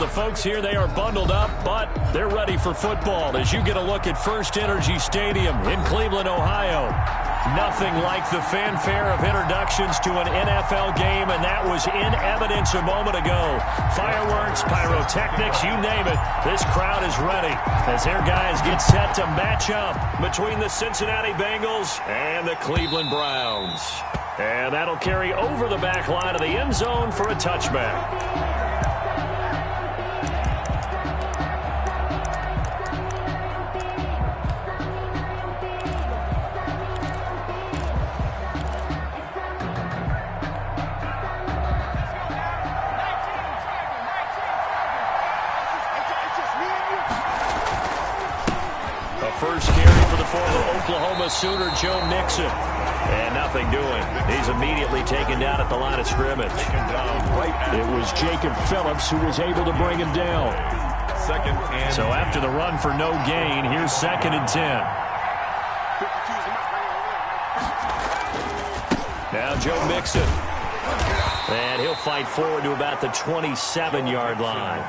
the folks here, they are bundled up, but they're ready for football as you get a look at First Energy Stadium in Cleveland, Ohio. Nothing like the fanfare of introductions to an NFL game, and that was in evidence a moment ago. Fireworks, pyrotechnics, you name it. This crowd is ready as their guys get set to match up between the Cincinnati Bengals and the Cleveland Browns. And that'll carry over the back line of the end zone for a touchback. First carry for the former Oklahoma Sooner, Joe Mixon. And nothing doing. He's immediately taken down at the line of scrimmage. It was Jacob Phillips who was able to bring him down. So after the run for no gain, here's 2nd and 10. Now Joe Mixon. And he'll fight forward to about the 27-yard line.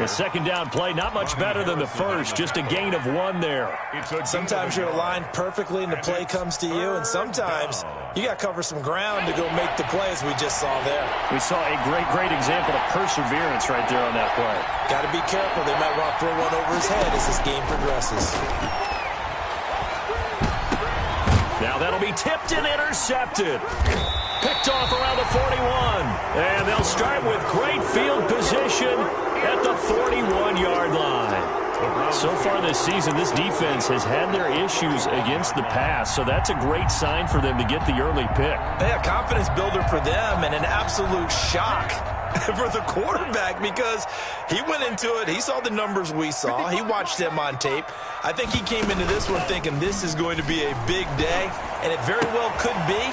The second down play, not much better than the first, just a gain of 1 there. Sometimes you're aligned perfectly and the play comes to you, and sometimes you got to cover some ground to go make the play, as we just saw there. We saw a great example of perseverance right there on that play. Got to be careful. They might want to throw one over his head as this game progresses. Now that'll be tipped and intercepted. Picked off around the 41. And they'll start with great field position at the 41-yard line. So far this season, this defense has had their issues against the pass, so that's a great sign for them to get the early pick. Yeah, confidence builder for them and an absolute shock for the quarterback because he went into it. He saw the numbers we saw. He watched them on tape. I think he came into this one thinking this is going to be a big day, and it very well could be.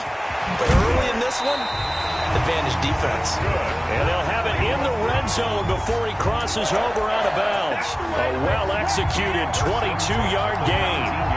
But early in this one, advantage defense. And they'll have it in the red zone before he crosses over out of bounds. A well-executed 22-yard gain.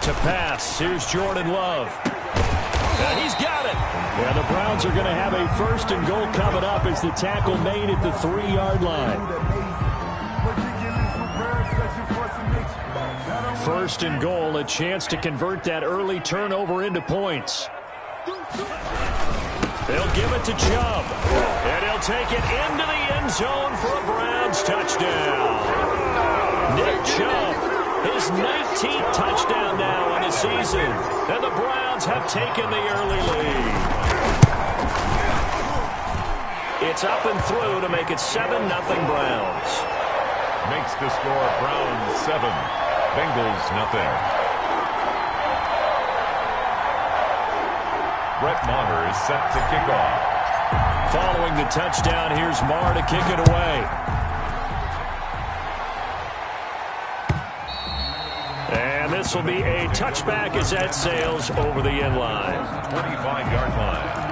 To pass, here's Jordan Love. And he's got it. Yeah, the Browns are going to have a 1st and goal coming up as the tackle made at the 3-yard line. 1st and goal, a chance to convert that early turnover into points. They'll give it to Chubb. And he'll take it into the end zone for a Browns touchdown. Nick Chubb. His 19th touchdown now in the season. And the Browns have taken the early lead. It's up and through to make it 7-0 Browns. Makes the score Browns 7, Bengals nothing. Brett Maher is set to kick off. Following the touchdown, here's Maher to kick it away. This will be a touchback as that sails over the end line. 25-yard line.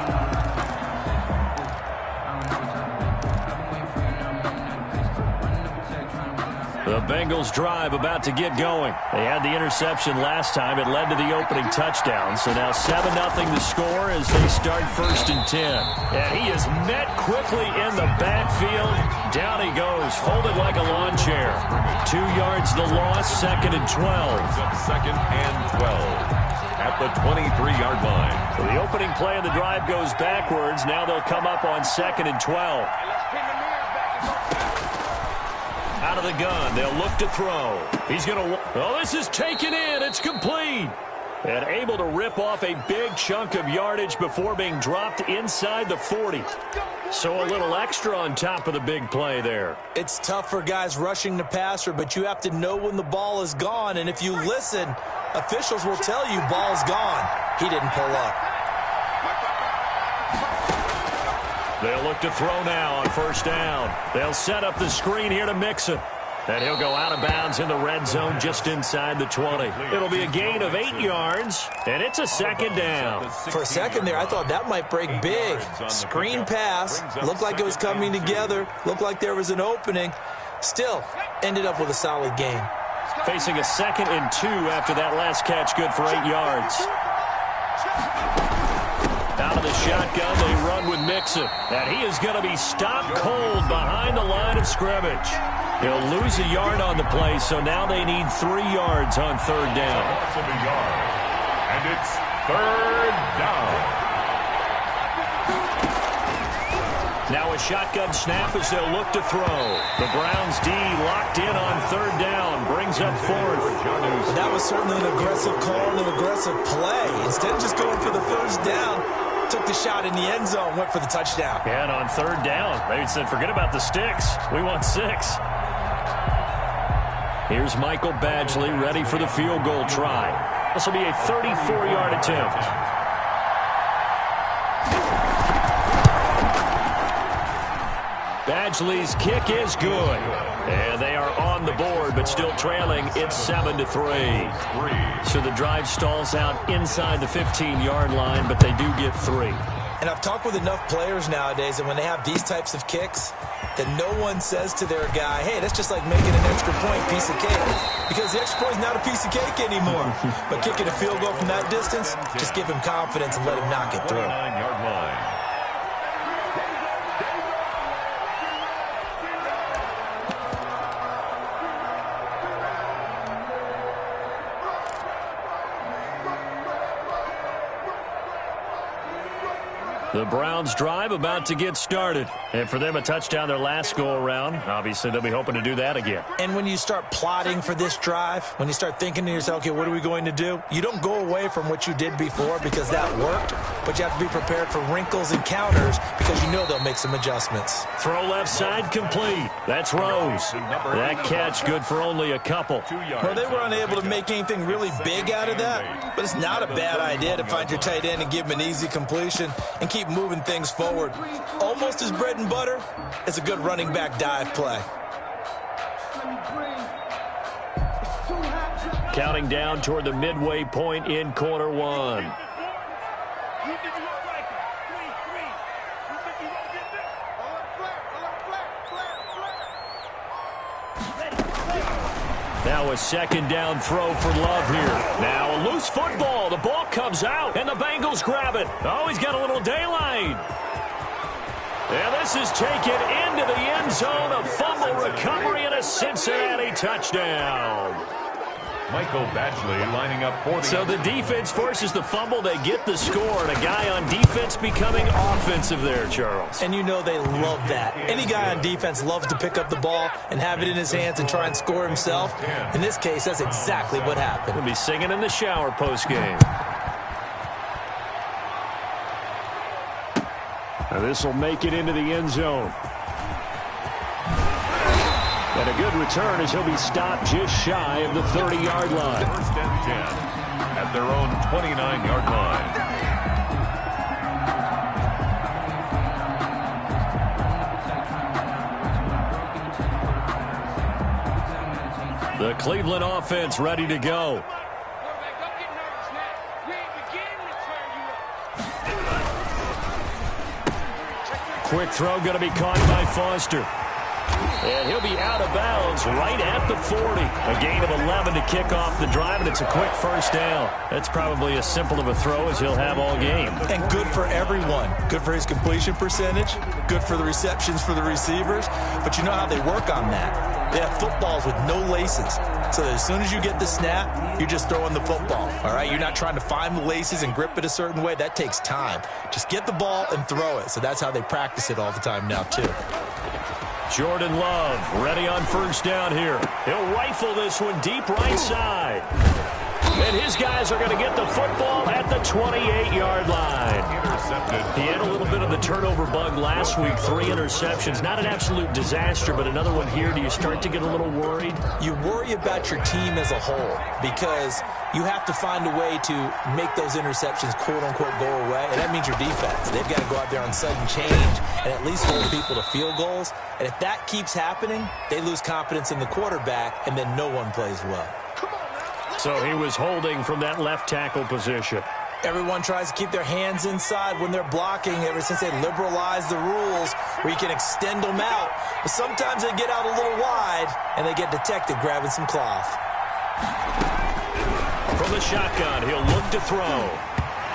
The Bengals drive about to get going. They had the interception last time. It led to the opening touchdown. So now 7-0 the score as they start 1st and 10. And he is met quickly in the backfield. Down he goes, folded like a lawn chair. 2 yards the loss, 2nd and 12. 2nd and 12 at the 23-yard line. So the opening play of the drive goes backwards. Now they'll come up on 2nd and 12. Out of the gun, they'll look to throw. He's going to... Oh, this is taken in. It's complete. And able to rip off a big chunk of yardage before being dropped inside the 40. So a little extra on top of the big play there. It's tough for guys rushing the passer, but you have to know when the ball is gone. And if you listen, officials will tell you ball's gone. He didn't pull up. They'll look to throw now on 1st down. They'll set up the screen here to Mixon. And he'll go out of bounds in the red zone just inside the 20. It'll be a gain of 8 yards, and it's a second down. For a second there, I thought that might break big. Screen pass. Looked like it was coming together. Looked like there was an opening. Still, ended up with a solid gain. Facing a 2nd and 2 after that last catch, good for 8 yards. Out of the shotgun, they run with Mixon. And he is going to be stopped cold behind the line of scrimmage. He'll lose a yard on the play, so now they need 3 yards on 3rd down. And it's 3rd down. Now a shotgun snap as they'll look to throw. The Browns D locked in on 3rd down. Brings up 4th. That was certainly an aggressive call and an aggressive play. Instead of just going for the 1st down, took the shot in the end zone, went for the touchdown. And on 3rd down, they said, forget about the sticks. We want 6. Here's Michael Badgley ready for the field goal try. This will be a 34-yard attempt. Badgley's kick is good. And they are on the board, but still trailing. It's 7-3. So the drive stalls out inside the 15-yard line, but they do get 3. And I've talked with enough players nowadays that when they have these types of kicks, that no one says to their guy, hey, that's just like making an extra point, piece of cake. Because the extra point is not a piece of cake anymore. But kicking a field goal from that distance, just give him confidence and let him knock it through. 29-yard line. The Browns drive about to get started. And for them, a touchdown their last go-around. Obviously, they'll be hoping to do that again. And when you start plotting for this drive, when you start thinking to yourself, okay, what are we going to do? You don't go away from what you did before because that worked, but you have to be prepared for wrinkles and counters because you know they'll make some adjustments. Throw left side complete. That's Rose. That catch good for only a couple. Well, they were unable to make anything really big out of that, but it's not a bad idea to find your tight end and give him an easy completion and keep moving things forward. Almost as bread and butter as a good running back dive play. Counting down toward the midway point in quarter 1. Now a 2nd down throw for Love here. Now a loose football. The ball comes out, and the Bengals grab it. Oh, he's got a little daylight. And this is taken into the end zone. A fumble recovery and a Cincinnati touchdown. Michael Badgley lining up for the... So the defense forces the fumble. They get the score, and a guy on defense becoming offensive there, Charles. And you know they love that. Any guy on defense loves to pick up the ball and have it in his hands and try and score himself. In this case, that's exactly what happened. He'll be singing in the shower postgame. Now this will make it into the end zone. And a good return as he'll be stopped just shy of the 30-yard line. 1st and 10 at their own 29-yard line. The Cleveland offense ready to go. Quick throw going to be caught by Foster. And he'll be out of bounds right at the 40. A gain of 11 to kick off the drive, and it's a quick 1st down. That's probably as simple of a throw as he'll have all game. And good for everyone. Good for his completion percentage. Good for the receptions for the receivers. But you know how they work on that. They have footballs with no laces. So that as soon as you get the snap, you're just throwing the football. All right? You're not trying to find the laces and grip it a certain way. That takes time. Just get the ball and throw it. So that's how they practice it all the time now, too. Jordan Love ready on 1st down here. He'll rifle this one deep right side. And his guys are going to get the football at the 28-yard line. He had a little bit of the turnover bug last week, 3 interceptions. Not an absolute disaster, but another one here. Do you start to get a little worried? You worry about your team as a whole because you have to find a way to make those interceptions, quote-unquote, go away, and that means your defense. They've got to go out there on sudden change and at least hold people to field goals. And if that keeps happening, they lose confidence in the quarterback, and then no one plays well. So he was holding from that left tackle position. Everyone tries to keep their hands inside when they're blocking ever since they liberalized the rules where you can extend them out. But sometimes they get out a little wide, and they get detected grabbing some cloth. From the shotgun, he'll look to throw.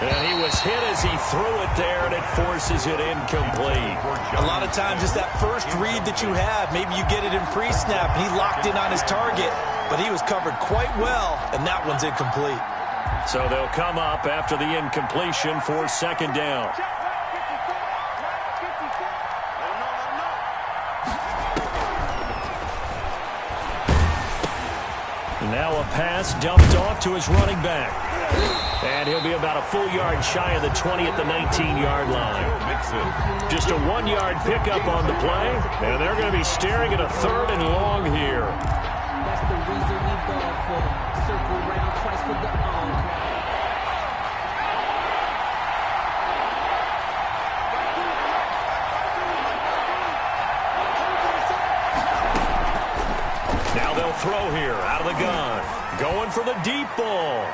And he was hit as he threw it there, and it forces it incomplete. A lot of times it's that first read that you have. Maybe you get it in pre-snap, and he locked in on his target. But he was covered quite well, and that one's incomplete. So they'll come up after the incompletion for second down. Now a pass dumped off to his running back. And he'll be about a full yard shy of the 20 at the 19-yard line. Just a 1-yard pickup on the play, and they're going to be staring at a 3rd and long here. That's the reason we ball for circle round twice for the Now they'll throw here out of the gun. Going for the deep ball.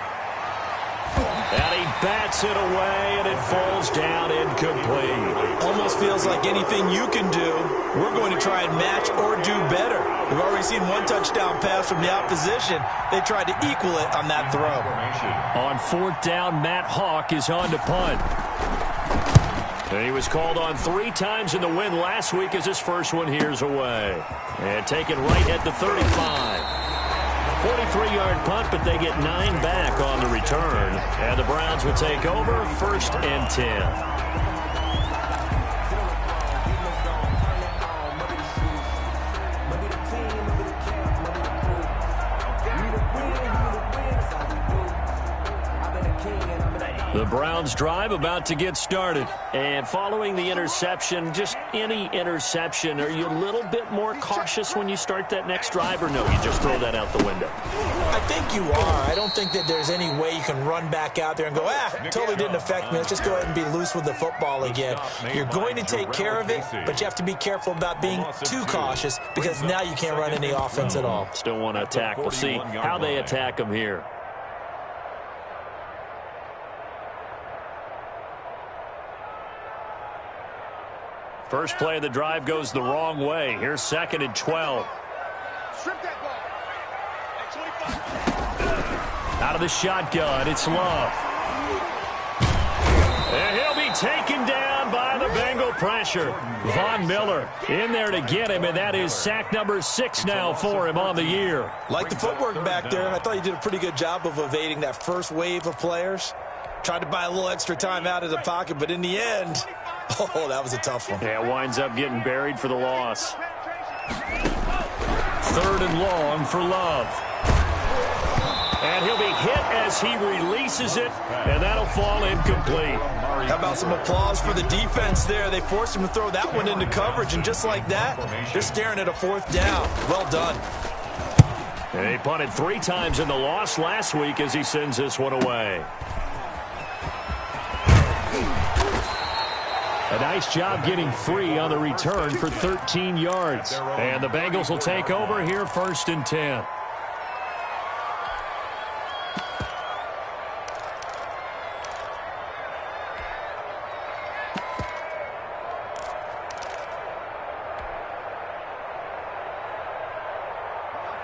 And he bats it away, and it falls down incomplete. Almost feels like anything you can do, we're going to try and match or do better. We've already seen one touchdown pass from the opposition. They tried to equal it on that throw. On 4th down, Matt Hawk is on to punt. And he was called on 3 times in the win last week as his first one here's away. And taken right at the 35. 43-yard punt, but they get 9 back on the return. And the Browns will take over 1st and 10. The Browns drive about to get started. And following the interception, just any interception, are you a little bit more cautious when you start that next drive, or no, you just throw that out the window? I think you are. I don't think that there's any way you can run back out there and go, totally didn't affect me. Let's just go ahead and be loose with the football again. You're going to take care of it, but you have to be careful about being too cautious because now you can't run any offense at all. Still want to attack. We'll see how they attack them here. First play of the drive goes the wrong way. Here's 2nd and 12. Out of the shotgun, it's Love. And he'll be taken down by the Bengal pressure. Von Miller in there to get him, and that is sack number 6 now for him on the year. Like the footwork back there, I thought you did a pretty good job of evading that first wave of players. Tried to buy a little extra time out of the pocket, but in the end, oh, that was a tough one. Yeah, winds up getting buried for the loss. 3rd and long for Love. And he'll be hit as he releases it, and that'll fall incomplete. How about some applause for the defense there? They forced him to throw that one into coverage, and just like that, they're staring at a 4th down. Well done. And he punted 3 times in the loss last week as he sends this one away. A nice job getting free on the return for 13 yards. And the Bengals will take over here 1st and 10.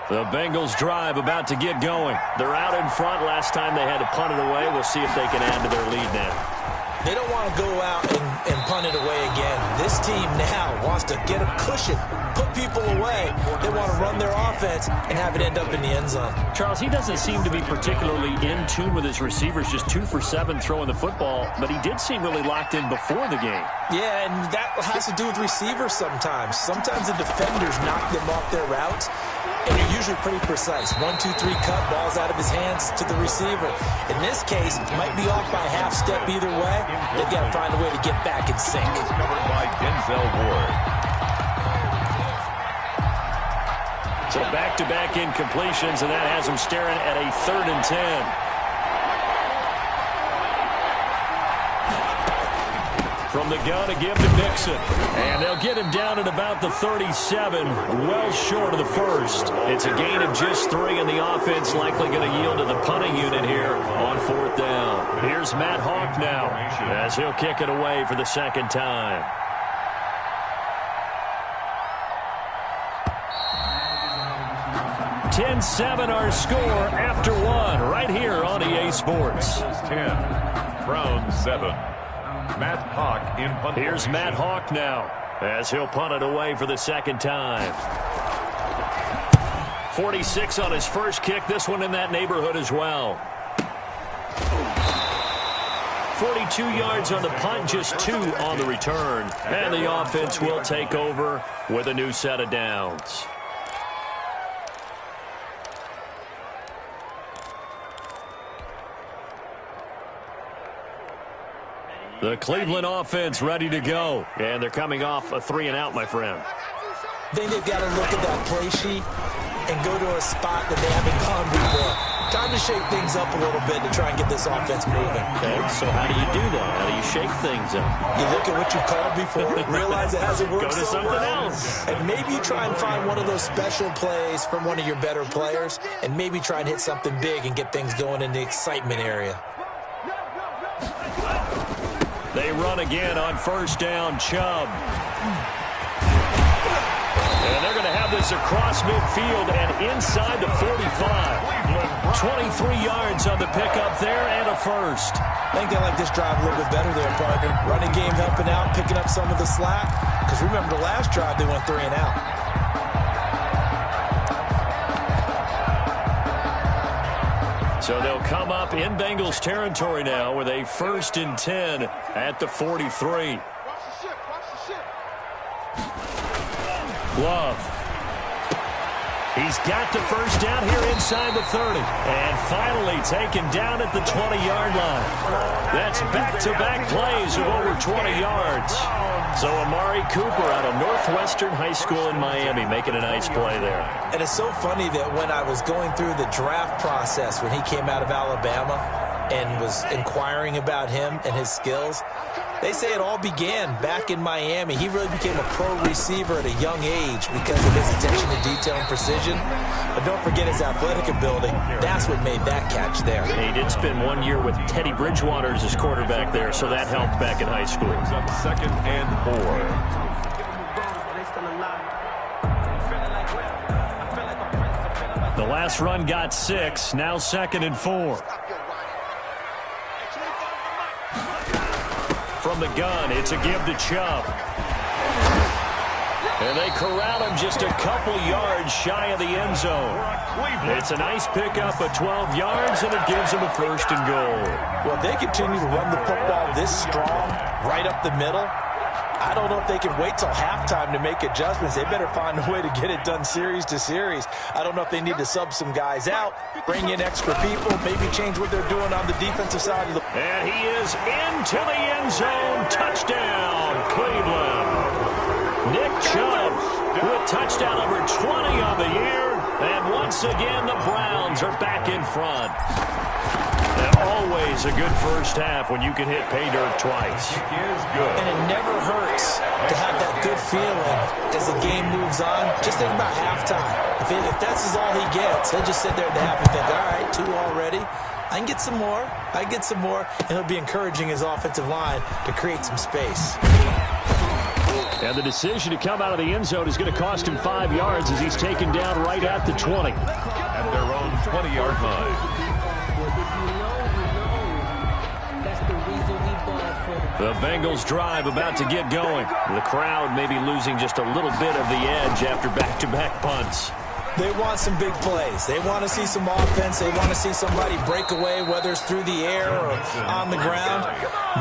The Bengals drive about to get going. They're out in front. Last time they had to punt it away. We'll see if they can add to their lead now. They don't want to go out and punt it away again. This team now wants to get a cushion, put people away. They want to run their offense and have it end up in the end zone. Charles, he doesn't seem to be particularly in tune with his receivers, just 2 for 7 throwing the football, but he did seem really locked in before the game. Yeah, and that has to do with receivers sometimes. Sometimes the defenders knock them off their routes, and you're usually pretty precise. 1, 2, 3 cut, balls out of his hands to the receiver. In this case, might be off by a half step either way. They've got to find a way to get back in sync. Covered by Denzel Ward. So back-to-back incompletions, and that has him staring at a 3rd and 10. From the gun, a give to Mixon. And they'll get him down at about the 37, well short of the first. It's a gain of just 3, and the offense likely going to yield to the punting unit here on 4th down. Here's Matt Hawk now as he'll kick it away for the second time. (10-7) our score after 1 right here on EA Sports. 10, Browns 7. Matt Hawk in punt. Here's Matt Hawk now as he'll punt it away for the second time. 46 on his first kick. This one in that neighborhood as well. 42 yards on the punt, just 2 on the return. And the offense will take over with a new set of downs. The Cleveland offense ready to go. And they're coming off a 3-and-out, my friend. I think they've got to look at that play sheet and go to a spot that they haven't gone before. Time to shake things up a little bit to try and get this offense moving. Okay, so how do you do that? How do you shake things up? You look at what you called before, realize it hasn't worked Go to so something well, else. and maybe you try and find one of those special plays from one of your better players, and maybe try and hit something big and get things going in the excitement area. They run again on 1st down, Chubb. And they're going to have this across midfield and inside the 45. 23 yards on the pickup there and a first. I think they like this drive a little bit better there, partner. Running game helping out, picking up some of the slack. Because remember the last drive, they went 3-and-out. So they'll come up in Bengals territory now with a 1st and 10 at the 43. Love. He's got the first down here inside the 30. And finally taken down at the 20-yard line. That's back-to-back plays of over 20 yards. So Amari Cooper out of Northwestern High School in Miami making a nice play there. And it's so funny that when I was going through the draft process when he came out of Alabama and was inquiring about him and his skills, they say it all began back in Miami. He really became a pro receiver at a young age because of his attention to detail and precision. But don't forget his athletic ability. That's what made that catch there. He did spend 1 year with Teddy Bridgewater as his quarterback there, so that helped back in high school. Brings up 2nd and 4. The last run got 6, now 2nd and 4. From the gun, it's a give to Chubb. And they corral him just a couple yards shy of the end zone. It's a nice pickup of 12 yards, and it gives him a 1st and goal. Well, if they continue to run the football this strong, right up the middle, I don't know if they can wait till halftime to make adjustments. They better find a way to get it done series to series. I don't know if they need to sub some guys out, bring in extra people, maybe change what they're doing on the defensive side of the... And he is into the end zone. Touchdown, Cleveland. Nick Chubb with touchdown number 20 on the year. And once again, the Browns are back in front. And always a good first half when you can hit pay dirt twice. Kick is good. And it never hurts to have that good feeling as the game moves on. Just think about halftime. If that's all he gets, he'll just sit there at the half and think, all right, 2 already. I can get some more. I can get some more. And he'll be encouraging his offensive line to create some space. And the decision to come out of the end zone is going to cost him 5 yards as he's taken down right at the 20. At their own 20-yard line. The Bengals drive about to get going. The crowd may be losing just a little bit of the edge after back-to-back punts. They want some big plays. They want to see some offense. They want to see somebody break away, whether it's through the air or on the ground.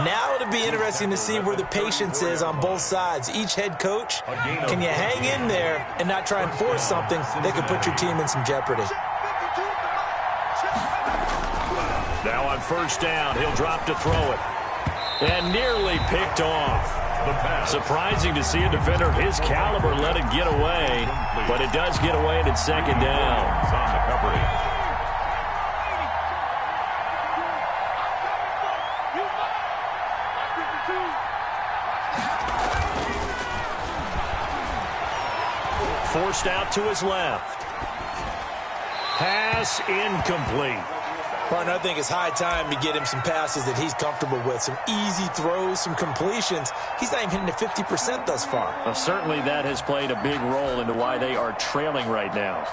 Now it'll be interesting to see where the patience is on both sides. Each head coach, can you hang in there and not try and force something that could put your team in some jeopardy? Now on first down, he'll drop to throw it. And nearly picked off. Surprising to see a defender of his caliber let it get away, but it does get away and it's second down. On the coverage. Forced out to his left. Pass incomplete. Partner, I think it's high time to get him some passes that he's comfortable with. Some easy throws, some completions. He's not even hitting to 50% thus far. Well, certainly that has played a big role into why they are trailing right now.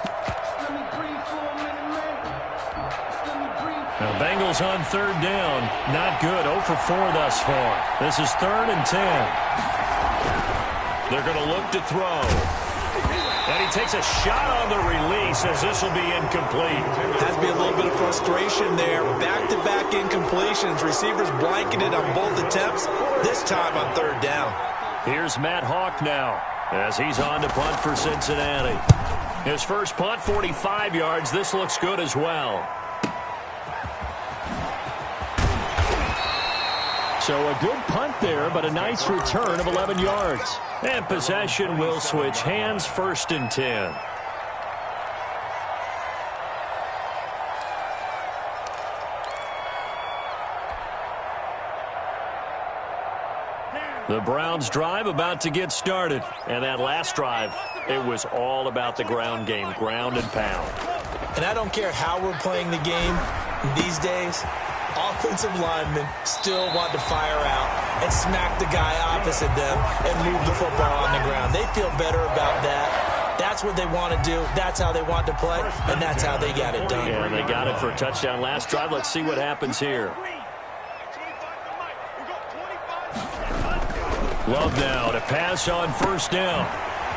The Bengals on third down. Not good. 0 for 4 thus far. This is 3rd and 10. They're going to look to throw. And he takes a shot on the release as this will be incomplete. Has to be a little bit of frustration there. Back-to-back incompletions. Receivers blanketed on both attempts, this time on third down. Here's Matt Hawk now as he's on to punt for Cincinnati. His first punt, 45 yards. This looks good as well. So a good punt there, but a nice return of 11 yards. And possession will switch hands, 1st and 10. The Browns drive about to get started. And that last drive, it was all about the ground game, ground and pound. And I don't care how we're playing the game these days, offensive linemen still want to fire out and smack the guy opposite them and move the football on the ground. They feel better about that. That's what they want to do. That's how they want to play, and that's how they got it done. Yeah, they got it for a touchdown last drive. Let's see what happens here. Love now to pass on first down.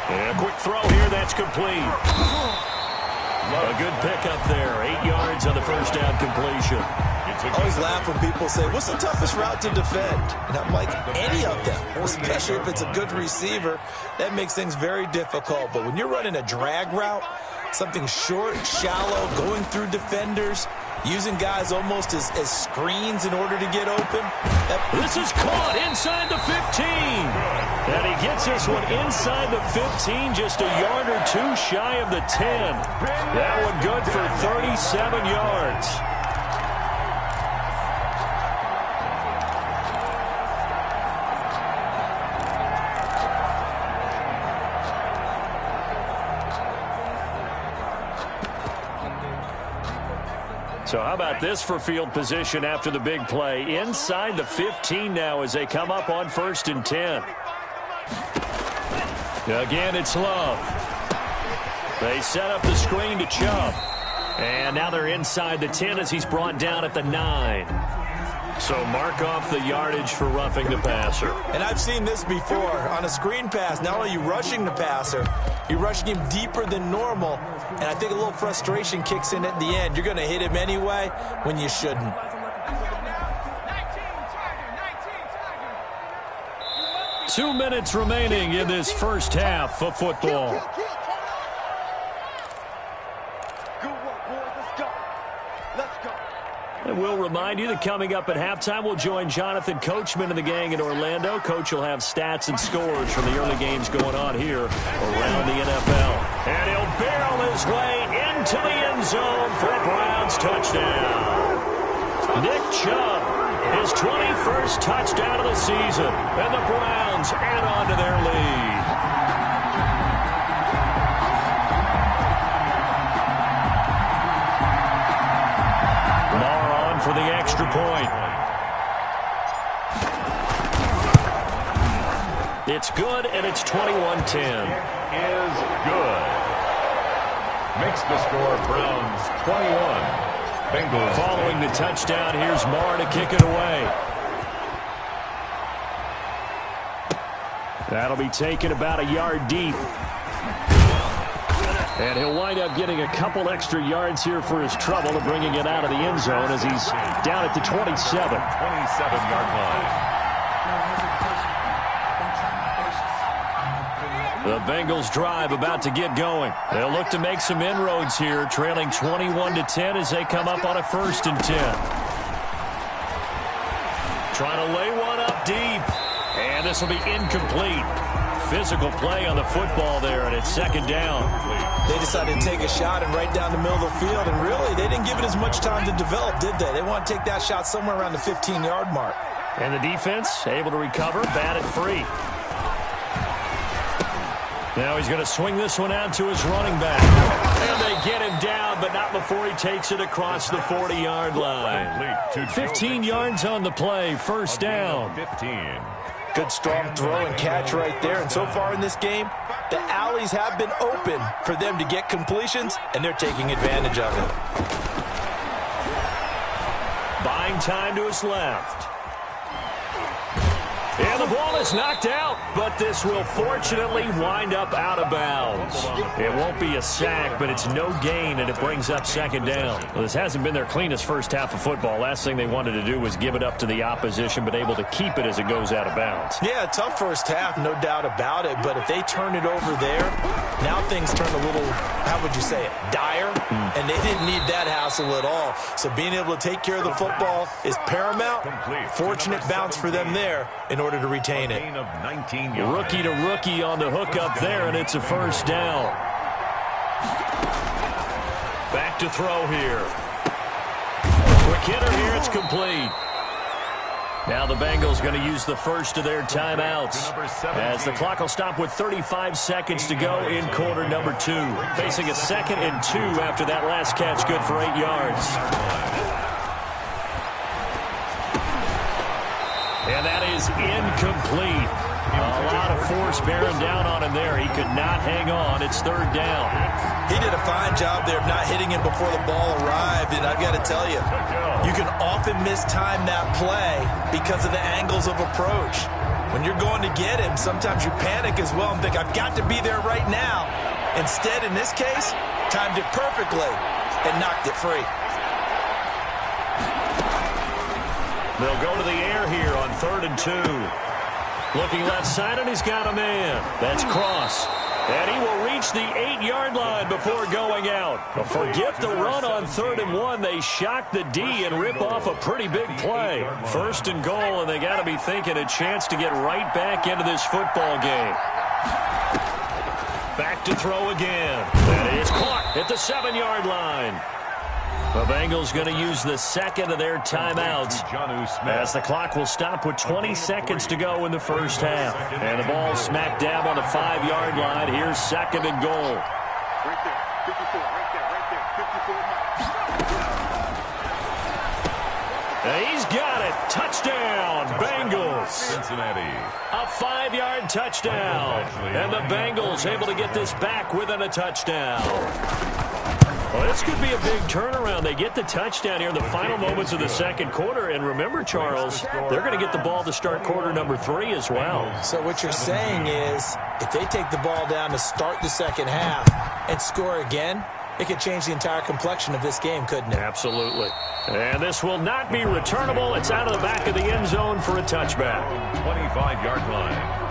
And a quick throw here. That's complete. A good pickup there. 8 yards on the first down completion. I always laugh when people say, what's the toughest route to defend? And I'm like, any of them, especially if it's a good receiver. That makes things very difficult. But when you're running a drag route, something short, shallow, going through defenders, using guys almost as screens in order to get open. This is caught inside the 15. And he gets this one inside the 15, just a yard or two shy of the 10. That one good for 37 yards. So how about this for field position after the big play? Inside the 15 now as they come up on 1st and 10. Again, it's Love. They set up the screen to Chubb. And now they're inside the 10 as he's brought down at the 9. So mark off the yardage for roughing the passer. And I've seen this before. On a screen pass, not only are you rushing the passer, you're rushing him deeper than normal. And I think a little frustration kicks in at the end. You're going to hit him anyway when you shouldn't. Two minutes remaining in this first half of football. And we'll remind you that coming up at halftime, we'll join Jonathan Coachman and the gang in Orlando. Coach will have stats and scores from the early games going on here around the NFL. And he'll barrel his way into the end zone for a Browns touchdown. Nick Chubb, his 21st touchdown of the season. And the Browns add on to their lead. For the extra point. It's good, and it's 21-10. Is good. Makes the score Browns 21. Bengals. Following the touchdown, here's Marr to kick it away. That'll be taken about a yard deep. And he'll wind up getting a couple extra yards here for his trouble of bringing it out of the end zone as he's down at the 27. 27-yard line. The Bengals drive about to get going. They'll look to make some inroads here, trailing 21-10 as they come up on a 1st and 10. Trying to lay one up deep. And this will be incomplete. Physical play on the football there, and it's second down. They decided to take a shot and right down the middle of the field, and really, they didn't give it as much time to develop, did they? They want to take that shot somewhere around the 15-yard mark. And the defense able to recover, batted free. Now he's going to swing this one out to his running back. And they get him down, but not before he takes it across the 40-yard line. 15 yards on the play, first down. 15. Good strong throw and catch right there. And so far in this game, the alleys have been open for them to get completions, and they're taking advantage of it. Buying time to his left. And the ball is knocked out, but this will fortunately wind up out of bounds. It won't be a sack, but it's no gain, and it brings up second down. Well, this hasn't been their cleanest first half of football. Last thing they wanted to do was give it up to the opposition, but able to keep it as it goes out of bounds. Yeah, tough first half, no doubt about it, but if they turn it over there, now things turn a little, how would you say it, dire, and they didn't need that hassle at all. So being able to take care of the football is paramount. Fortunate bounce for them there in order to retain it. Rookie to rookie on the hook up there, and it's a first down. Back to throw here. Quick hitter here, it's complete. Now the Bengals going to use the first of their timeouts as the clock will stop with 35 seconds to go in quarter number 2. Facing a 2nd and 2 after that last catch, good for 8 yards. And that is incomplete. A lot of force bearing down on him there. He could not hang on. It's third down. He did a fine job there of not hitting him before the ball arrived, and I've got to tell you, you can often mistime that play because of the angles of approach. When you're going to get him, sometimes you panic as well and think, I've got to be there right now. Instead, in this case, timed it perfectly and knocked it free. They'll go to the air here on 3rd and 2. Looking left side, and he's got a man. That's Cross. And he will reach the 8-yard line before going out. But forget the run on 3rd and 1. They shock the D and rip off a pretty big play. 1st and goal, and they got to be thinking a chance to get right back into this football game. Back to throw again. That is caught at the 7-yard line. The Bengals going to use the 2nd of their timeouts as the clock will stop with 20 seconds to go in the first half. And the ball smack dab on the 5-yard line. Here's 2nd and goal. He's got it. Touchdown, Bengals. Cincinnati. A 5-yard touchdown. And the Bengals able to get this back within a touchdown. Well, this could be a big turnaround. They get the touchdown here in the final moments of the second quarter. And remember, Charles, they're going to get the ball to start quarter number 3 as well. So what you're saying is if they take the ball down to start the second half and score again, it could change the entire complexion of this game, couldn't it? Absolutely. And this will not be returnable. It's out of the back of the end zone for a touchback. 25-yard line.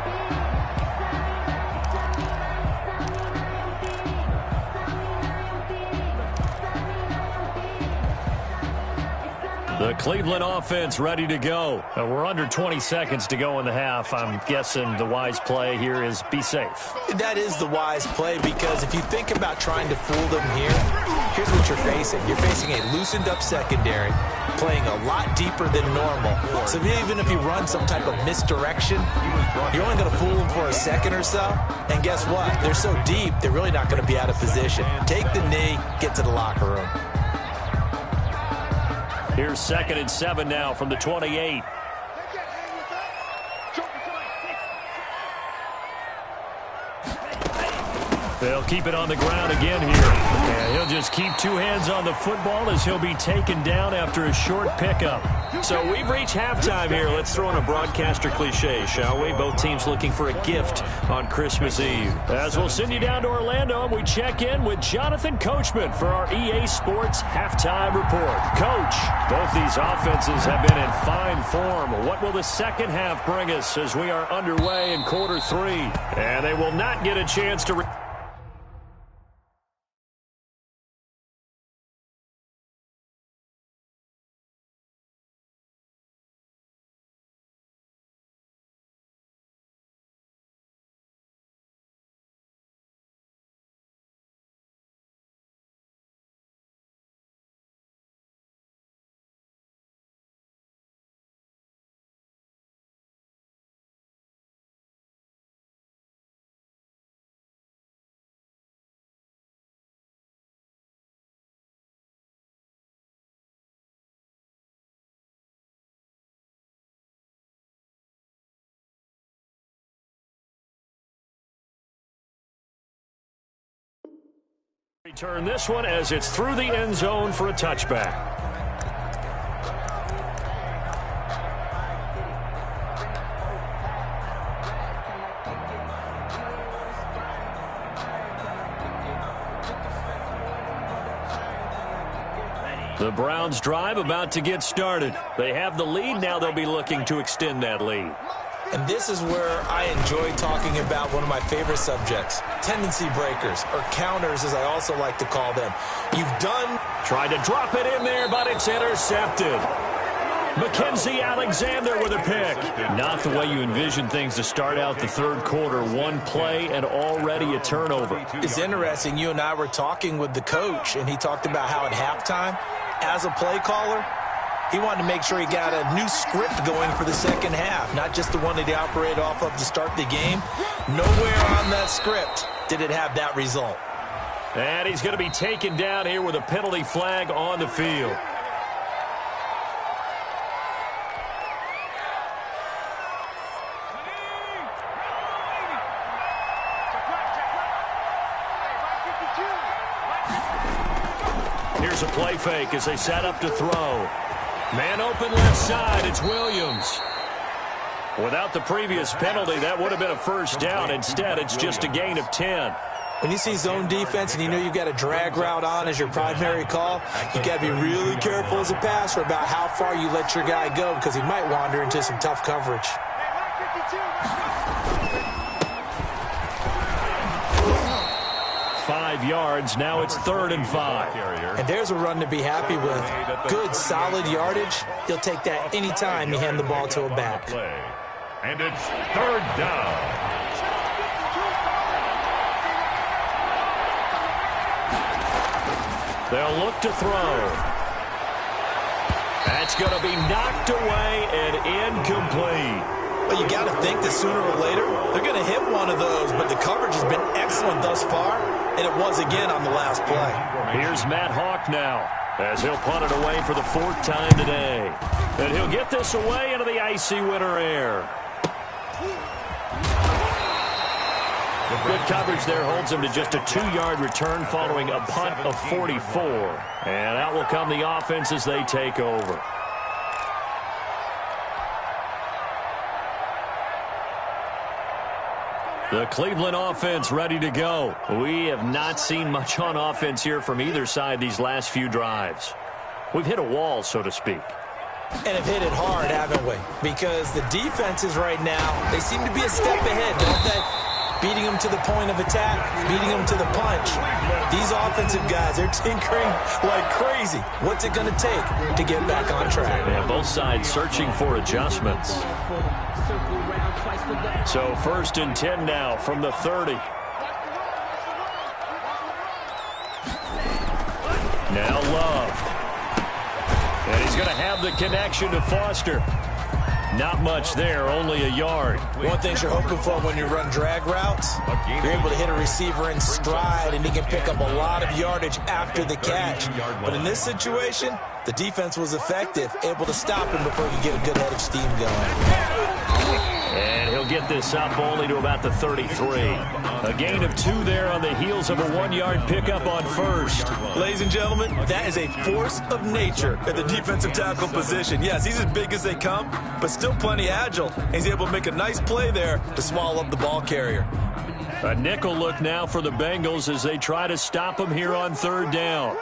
The Cleveland offense ready to go. We're under 20 seconds to go in the half. I'm guessing the wise play here is be safe. That is the wise play because if you think about trying to fool them here, here's what you're facing. You're facing a loosened up secondary, playing a lot deeper than normal. So even if you run some type of misdirection, you're only going to fool them for a second or so. And guess what? They're so deep, they're really not going to be out of position. Take the knee, get to the locker room. Here's 2nd and 7 now from the 28. They'll keep it on the ground again here. And he'll just keep 2 hands on the football as he'll be taken down after a short pickup. So we've reached halftime here. Let's throw in a broadcaster cliche, shall we? Both teams looking for a gift on Christmas Eve. As we'll send you down to Orlando, and we check in with Jonathan Coachman for our EA Sports Halftime Report. Coach, both these offenses have been in fine form. What will the second half bring us as we are underway in quarter 3? And they will not get a chance to... Return this one as it's through the end zone for a touchback. The Browns' drive about to get started. They have the lead. Now they'll be looking to extend that lead. And this is where I enjoy talking about one of my favorite subjects, tendency breakers, or counters as I also like to call them. Tried to drop it in there, but it's intercepted. Mackenzie Alexander with a pick. Not the way you envision things to start out the third quarter. One play and already a turnover. It's interesting. You and I were talking with the coach, and he talked about how at halftime, as a play caller, he wanted to make sure he got a new script going for the second half, not just the one that he operated off of to start the game. Nowhere on that script did it have that result. And he's going to be taken down here with a penalty flag on the field. Here's a play fake as they set up to throw. Man open left side, it's Williams. Without the previous penalty, that would have been a first down. Instead, it's just a gain of 10. When you see zone defense and you know you've got a drag route on as your primary call, you got to be really careful as a passer about how far you let your guy go because he might wander into some tough coverage. 5 yards. Now it's 3rd and 5. And there's a run to be happy with. Good, solid yardage. You'll take that anytime you hand the ball to a back. And it's 3rd down. They'll look to throw. That's going to be knocked away and incomplete. Well, you got to think that sooner or later they're going to hit one of those, but the coverage has been excellent thus far, and it was again on the last play. Here's Matt Hawk now as he'll punt it away for the 4th time today. And he'll get this away into the icy winter air. Good coverage there holds him to just a 2-yard return following a punt of 44. And out will come the offense as they take over. The Cleveland offense ready to go. We have not seen much on offense here from either side these last few drives. We've hit a wall, so to speak. And have hit it hard, haven't we? Because the defenses right now, they seem to be a step ahead, don't they? Beating them to the point of attack, beating them to the punch. These offensive guys, they're tinkering like crazy. What's it going to take to get back on track? Yeah, both sides searching for adjustments. So 1st and 10 now from the 30. Now Love. And he's going to have the connection to Foster. Not much there, only a yard. One thing you're hoping for when you run drag routes, you're able to hit a receiver in stride, and he can pick up a lot of yardage after the catch. But in this situation, the defense was effective, able to stop him before he could get a good head of steam going. And he'll They'll get this up only to about the 33. A gain of 2 there on the heels of a 1-yard pickup on first. Ladies and gentlemen, that is a force of nature at the defensive tackle position. Yes, he's as big as they come, but still plenty agile. He's able to make a nice play there to swallow up the ball carrier. A nickel look now for the Bengals as they try to stop him here on 3rd down.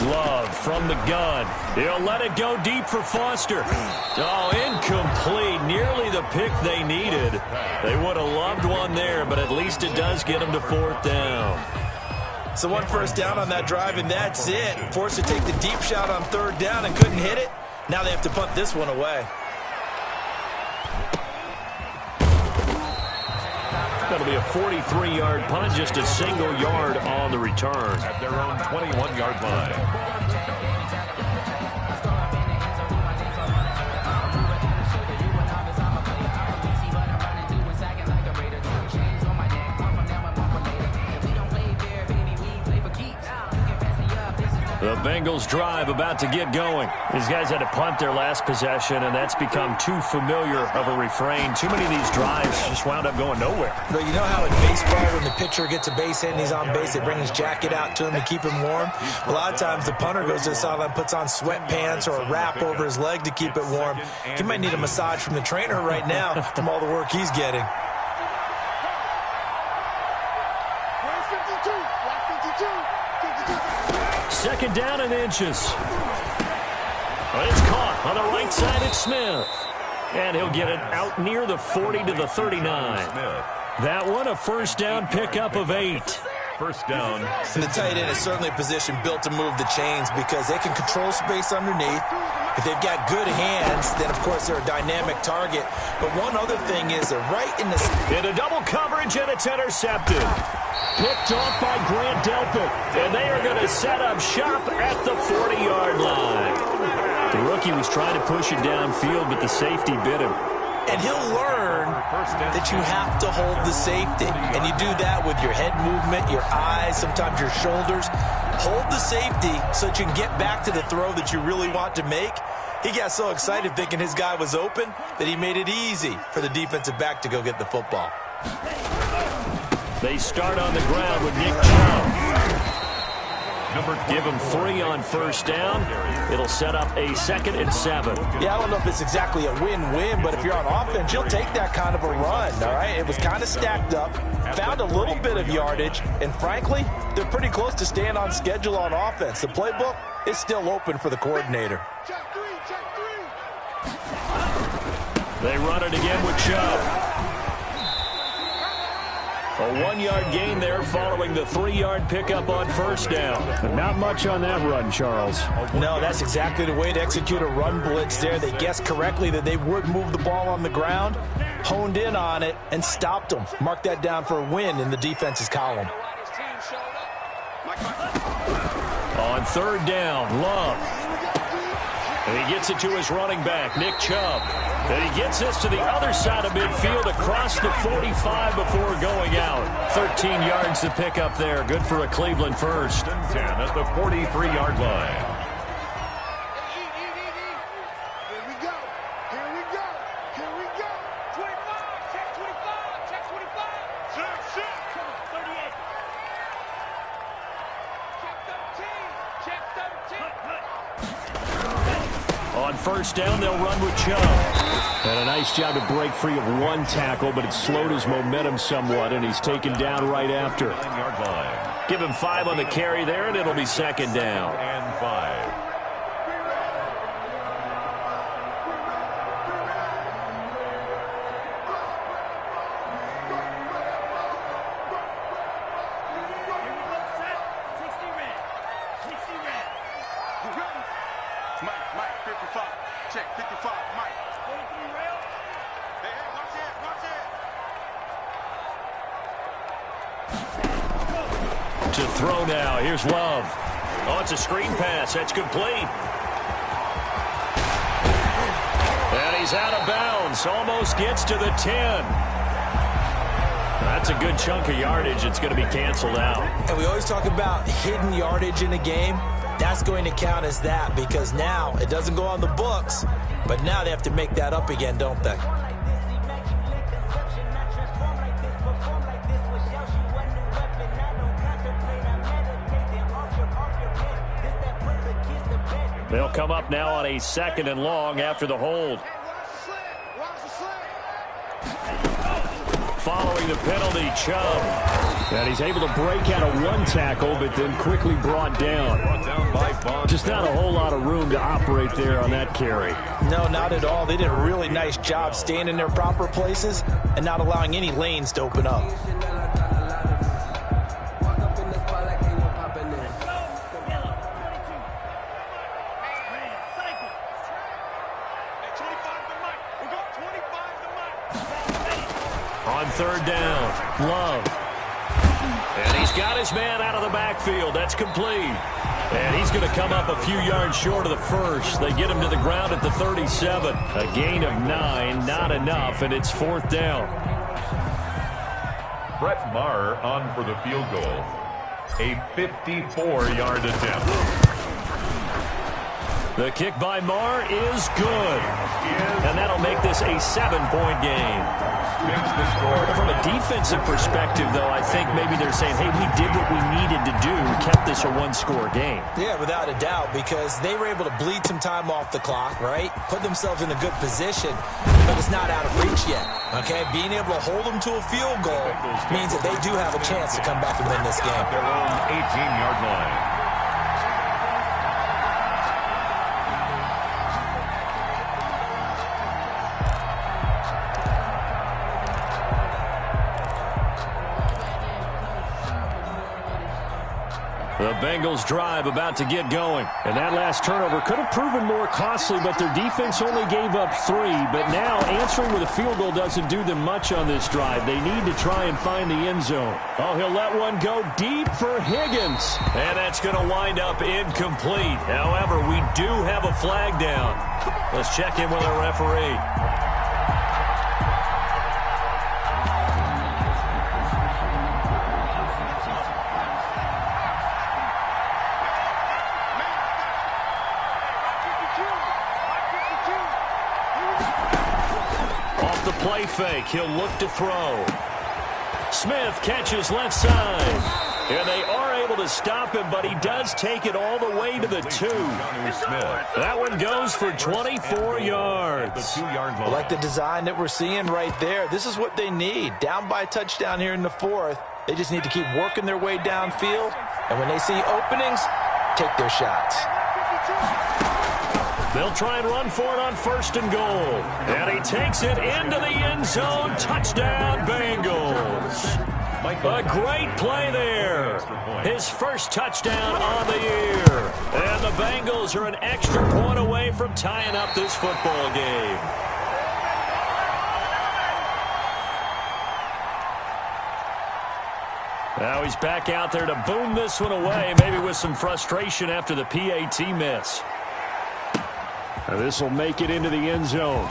Love from the gun. He'll let it go deep for Foster. Oh, incomplete. Nearly the pick they needed. They would have loved one there, but at least it does get them to 4th down. So 1 first down on that drive, and that's it. Forced to take the deep shot on 3rd down and couldn't hit it. Now they have to punt this one away. That'll be a 43-yard punt, just a single yard on the return. At their own 21-yard line. The Bengals drive about to get going. These guys had to punt their last possession, and that's become too familiar of a refrain. Too many of these drives just wound up going nowhere. But you know how in baseball, when the pitcher gets a base hit and he's on base, they bring his jacket out to him to keep him warm? A lot of times the punter goes to the sideline, puts on sweatpants or a wrap over his leg to keep it warm. He might need a massage from the trainer right now from all the work he's getting. Second down and inches. But it's caught on the right side. It's Smith. And he'll get it out near the 40 to the 39. That one, a first down pickup of 8. First down. And the tight end is certainly a position built to move the chains because they can control space underneath. If they've got good hands, then, of course, they're a dynamic target. But one other thing is they're right in the... Into double coverage, and it's intercepted. Picked off by Grant Delpit. And they are going to set up shop at the 40-yard line. The rookie was trying to push it downfield, but the safety bit him. And he'll learn that you have to hold the safety. And you do that with your head movement, your eyes, sometimes your shoulders. Hold the safety so that you can get back to the throw that you really want to make. He got so excited thinking his guy was open that he made it easy for the defensive back to go get the football. They start on the ground with Nick Chubb. Give him 3 on first down. It'll set up a 2nd and 7. Yeah, I don't know if it's exactly a win-win, but if you're on offense, you'll take that kind of a run, all right? It was kind of stacked up, found a little bit of yardage, and frankly, they're pretty close to staying on schedule on offense. The playbook is still open for the coordinator. They run it again with Chubb. A 1-yard gain there following the 3-yard pickup on first down. But not much on that run, Charles. No, that's exactly the way to execute a run blitz there. They guessed correctly that they would move the ball on the ground, honed in on it, and stopped them. Mark that down for a win in the defense's column. On 3rd down, Love. And he gets it to his running back, Nick Chubb. And he gets this to the other side of midfield across the 45 before going out. 13 yards to pick up there. Good for a Cleveland first. 10 at the 43-yard line. On first down, they'll run with Chubb. And a nice job to break free of one tackle, but it slowed his momentum somewhat, and he's taken down right after. Give him 5 on the carry there, and it'll be 2nd down. And 5. To throw now. Here's Love. Oh, it's a screen pass. That's complete. And he's out of bounds. Almost gets to the 10. That's a good chunk of yardage. It's going to be canceled out. And we always talk about hidden yardage in a game. that's going to count as that, because now it doesn't go on the books, but now they have to make that up again, don't they? They'll come up now on a 2nd and long after the hold. Following the penalty, Chubb. And he's able to break out of one tackle, but then quickly brought down. Just not a whole lot of room to operate there on that carry. No, not at all. They did a really nice job staying in their proper places and not allowing any lanes to open up. On 3rd down, Love. And he's got his man out of the backfield. That's complete. And he's going to come up a few yards short of the first. They get him to the ground at the 37. A gain of 9, not enough, and it's 4th down. Brett Maher on for the field goal. A 54-yard attempt. The kick by Maher is good. And that'll make this a 7-point game. From a defensive perspective, though, I think maybe they're saying, hey, we did what we needed to do. We kept this a one-score game. Yeah, without a doubt, because they were able to bleed some time off the clock, right? Put themselves in a good position, but it's not out of reach yet, okay? Being able to hold them to a field goal means that they do have a chance to come back and win this game. Their own 18-yard line. The Bengals drive about to get going. And that last turnover could have proven more costly, but their defense only gave up 3. But now answering with a field goal doesn't do them much on this drive. They need to try and find the end zone. Oh, he'll let one go deep for Higgins. And that's going to wind up incomplete. However, we do have a flag down. Let's check in with our referee. Play fake. He'll look to throw. Smith catches left side. And they are able to stop him, but he does take it all the way to the 2. That one goes for 24 yards. I like the design that we're seeing right there. This is what they need. Down by a touchdown here in the 4th. They just need to keep working their way downfield. And when they see openings, take their shots. They'll try and run for it on 1st and goal. And he takes it into the end zone. Touchdown, Bengals. A great play there. His first touchdown on the year. And the Bengals are an extra point away from tying up this football game. Now he's back out there to boom this one away, maybe with some frustration after the PAT miss. This will make it into the end zone.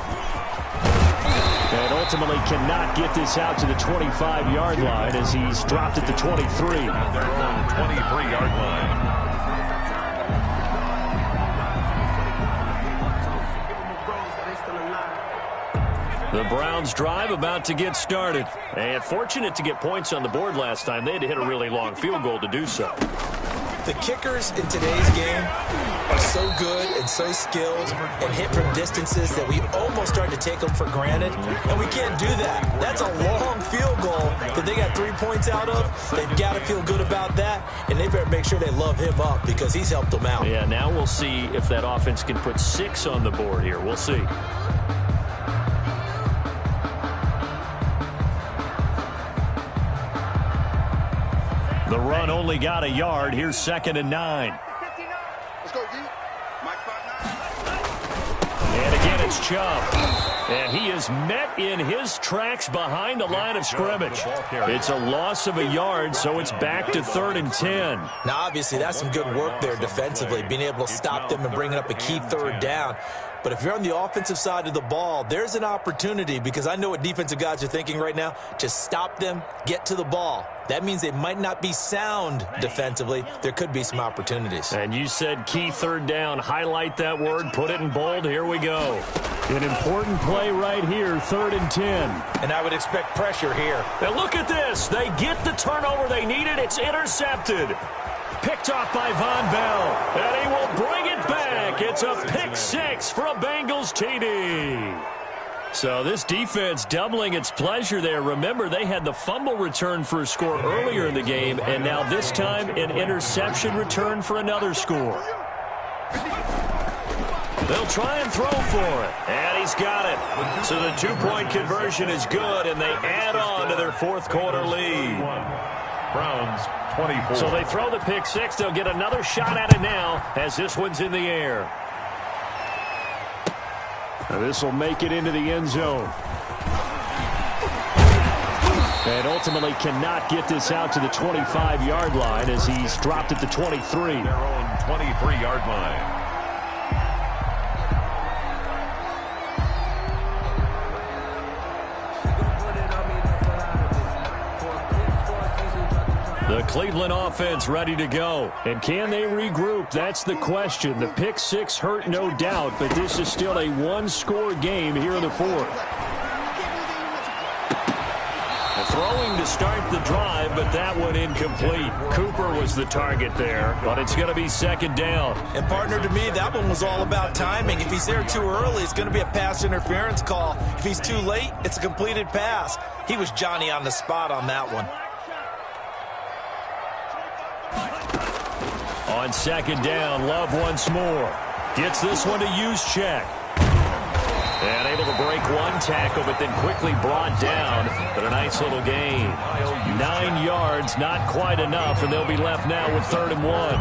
And ultimately cannot get this out to the 25-yard line as he's dropped at the 23. At their own 23-yard line. The Browns drive about to get started. And fortunate to get points on the board last time. They had to hit a really long field goal to do so. The kickers in today's game are so good and so skilled and hit from distances that we almost start to take them for granted, and we can't do that. That's a long field goal that they got 3 points out of. They've got to feel good about that, and they better make sure they love him up because he's helped them out. Yeah, now we'll see if that offense can put 6 on the board here. We'll see. The run only got a yard. Here's 2nd and 9. Let's go, D. And again, it's Chubb. And he is met in his tracks behind the line of scrimmage. It's a loss of a yard, so it's back to 3rd and 10. Now, obviously, that's some good work there defensively, being able to stop them and bringing up a key 3rd down. But if you're on the offensive side of the ball, there's an opportunity, because I know what defensive guys are thinking right now. Just stop them, get to the ball. That means they might not be sound defensively. There could be some opportunities. And you said key third down. Highlight that word, put it in bold. Here we go. An important play right here, 3rd and 10. And I would expect pressure here. And look at this. They get the turnover they needed. It's intercepted. Picked off by Von Bell. And he will bring it back. It's a pick six for a Bengals TD. So this defense doubling its pleasure there. Remember, they had the fumble return for a score earlier in the game, and now this time an interception return for another score. They'll try and throw for it, and he's got it. So the two-point conversion is good, and they add on to their fourth quarter lead. Browns 24. So they throw the pick six. They'll get another shot at it now as this one's in the air. Now this will make it into the end zone. And ultimately cannot get this out to the 25-yard line as he's dropped at the 23. Their own 23-yard line. The Cleveland offense ready to go. And can they regroup? That's the question. The pick six hurt, no doubt, but this is still a one-score game here in the fourth. Throwing to start the drive, but that one incomplete. Cooper was the target there, but it's going to be second down. And, partner, to me, that one was all about timing. If he's there too early, it's going to be a pass interference call. If he's too late, it's a completed pass. He was Johnny on the spot on that one. On second down, Love once more. Gets this one to Juszczyk. And able to break one tackle, but then quickly brought down. But a nice little gain. 9 yards, not quite enough, and they'll be left now with 3rd and 1.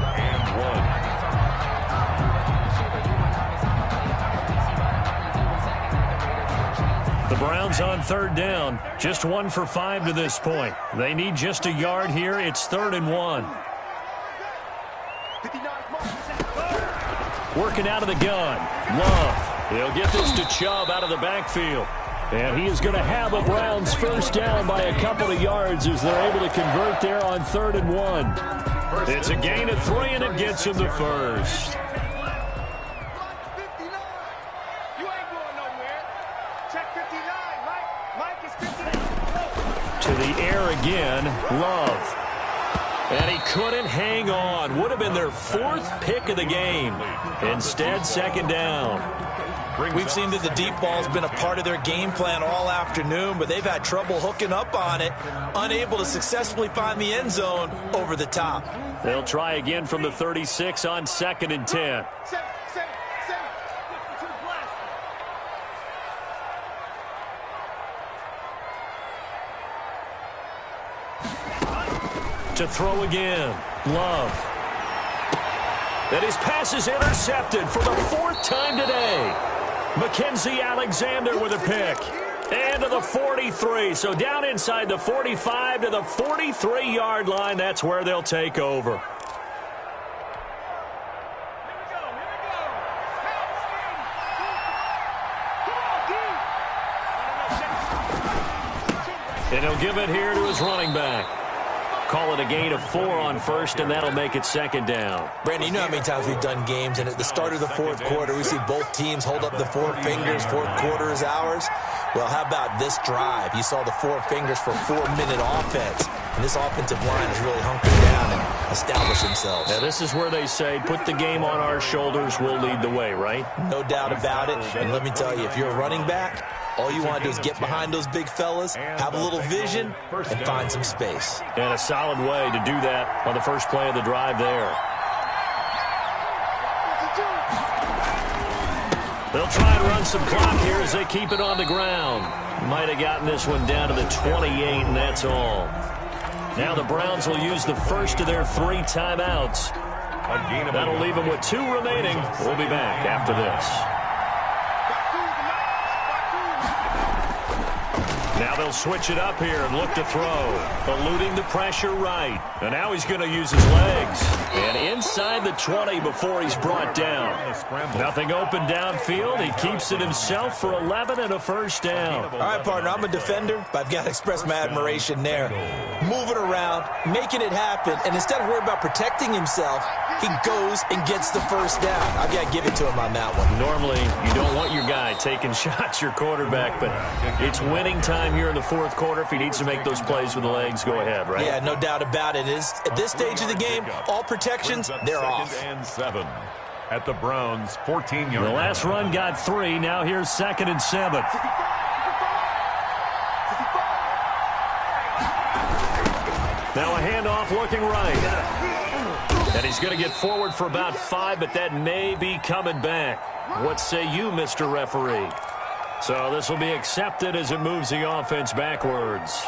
The Browns on 3rd down. Just 1 for 5 to this point. They need just a yard here. It's 3rd and 1. Working out of the gun. Love. He'll get this to Chubb out of the backfield. And he is going to have a Browns first down by a couple of yards as they're able to convert there on 3rd and 1. It's a gain of 3, and it gets him the first. To the air again, Love. And he couldn't hang on. Would have been their 4th pick of the game. Instead, second down. We've seen that the deep ball's been a part of their game plan all afternoon, but they've had trouble hooking up on it, unable to successfully find the end zone over the top. They'll try again from the 36 on 2nd and 10. To throw again, Love. And his pass is intercepted for the 4th time today. Mackenzie Alexander with a pick. And to the 43. So down inside the 45 to the 43-yard line. That's where they'll take over. And he'll give it here to his running back. Call it a gain of 4 on 1st, and that'll make it 2nd down. Brandon, you know how many times we've done games, and at the start of the 4th quarter, we see both teams hold up the 4 fingers, 4th quarter is ours. Well, how about this drive? You saw the 4 fingers for 4-minute offense, and this offensive line has really hunkered down and established themselves. Now, this is where they say, put the game on our shoulders, we'll lead the way, right? No doubt about it, and let me tell you, if you're a running back, all you want to do is get behind those big fellas, have a little vision, and find some space. And a solid way to do that on the first play of the drive there. They'll try and run some clock here as they keep it on the ground. Might have gotten this one down to the 28, and that's all. Now the Browns will use the first of their 3 timeouts. That'll leave them with 2 remaining. We'll be back after this. Now they'll switch it up here and look to throw. Eluding the pressure right. And now he's going to use his legs. And inside the 20 before he's brought down. Nothing open downfield. He keeps it himself for 11 and a first down. All right, partner, I'm a defender, but I've got to express my admiration there. Moving around, making it happen, and instead of worrying about protecting himself, he goes and gets the first down. I've got to give it to him on that one. Normally, you don't want your guy taking shots, your quarterback, but it's winning time here in the fourth quarter. If he needs to make those plays with the legs, go ahead, right? Yeah, no doubt about it. At this stage of the game, all protections, they're off. 2nd and 7 at the Browns' 14-yard. The last run got 3. Now here's 2nd and 7. Now a handoff looking right. And he's going to get forward for about 5, but that may be coming back. What say you, Mr. Referee? So this will be accepted as it moves the offense backwards.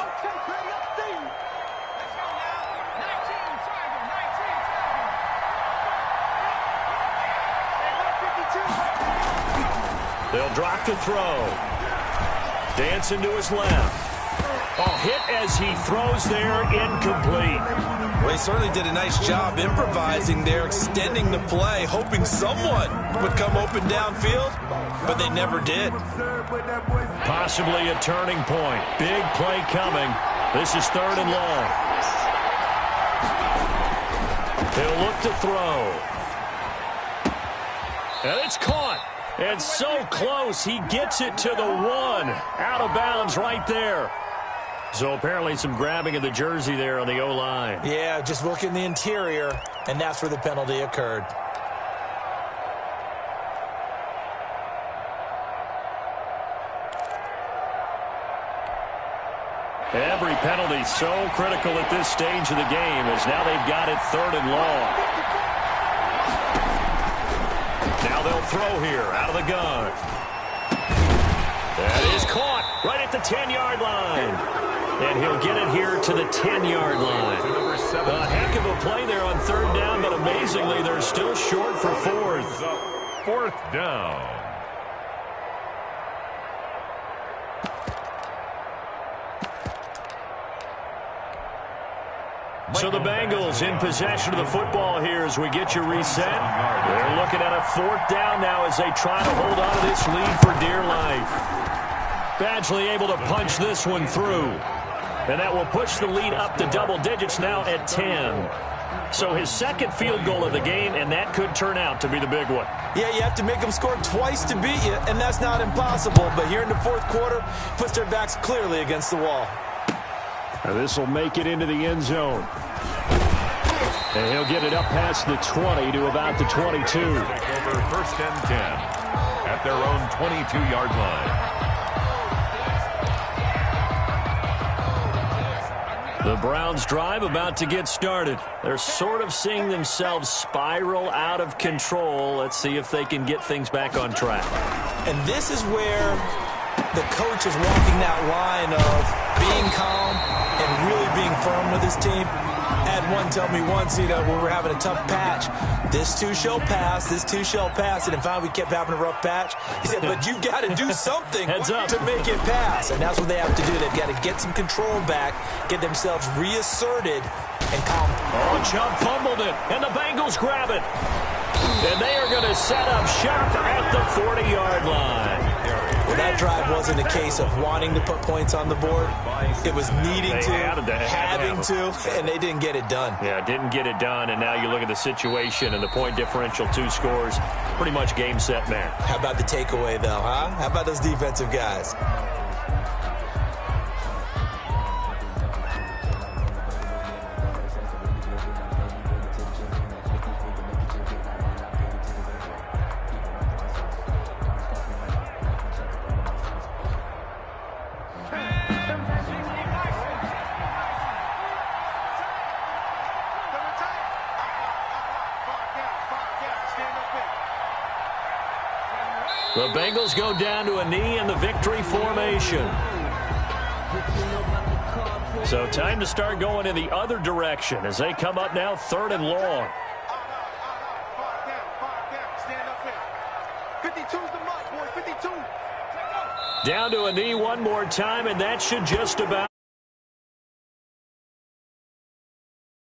They'll drop to throw. Dancing to his left. Oh, hit as he throws there, incomplete. Well, he certainly did a nice job improvising there, extending the play, hoping someone would come open downfield, but they never did. Possibly a turning point. Big play coming. This is 3rd and long. He'll look to throw. And it's caught. And so close, he gets it to the 1. Out of bounds right there. So apparently some grabbing of the jersey there on the O-line. Yeah, just look in the interior, and that's where the penalty occurred. Every penalty so critical at this stage of the game as now they've got it 3rd and long. Now they'll throw here out of the gun. That is caught right at the 10-yard line. And he'll get it here to the 10-yard line. A heck of a play there on 3rd down, but amazingly they're still short for 4th. 4th down. So the Bengals in possession of the football here as we get you reset. They're looking at a 4th down now as they try to hold on to this lead for dear life. Badgley able to punch this one through. And that will push the lead up to double digits now at 10. So his 2nd field goal of the game, and that could turn out to be the big one. Yeah, you have to make them score twice to beat you, and that's not impossible. But here in the 4th quarter, puts their backs clearly against the wall. This will make it into the end zone. And he'll get it up past the 20 to about the 22. Take over 1st and 10 at their own 22-yard line. The Browns drive about to get started. They're sort of seeing themselves spiral out of control. Let's see if they can get things back on track. And this is where the coach is walking that line of being calm and really being firm with his team. Had one tell me once, when we were having a tough patch, this too shall pass, this too shall pass. And finally we kept having a rough patch. He said, but you've got to do something to make it pass. And that's what they have to do. They've got to get some control back, get themselves reasserted, and calm. Oh, Chubb fumbled it, and the Bengals grab it. And they are going to set up shop at the 40-yard line. Well, that drive wasn't a case of wanting to put points on the board. It was needing to, having to, and they didn't get it done. Yeah, didn't get it done, and now you look at the situation and the point differential, 2 scores, pretty much game, set, match. How about the takeaway, though, huh? How about those defensive guys? The Bengals go down to a knee in the victory formation. So time to start going in the other direction as they come up now 3rd and long. Down to a knee one more time, and that should just about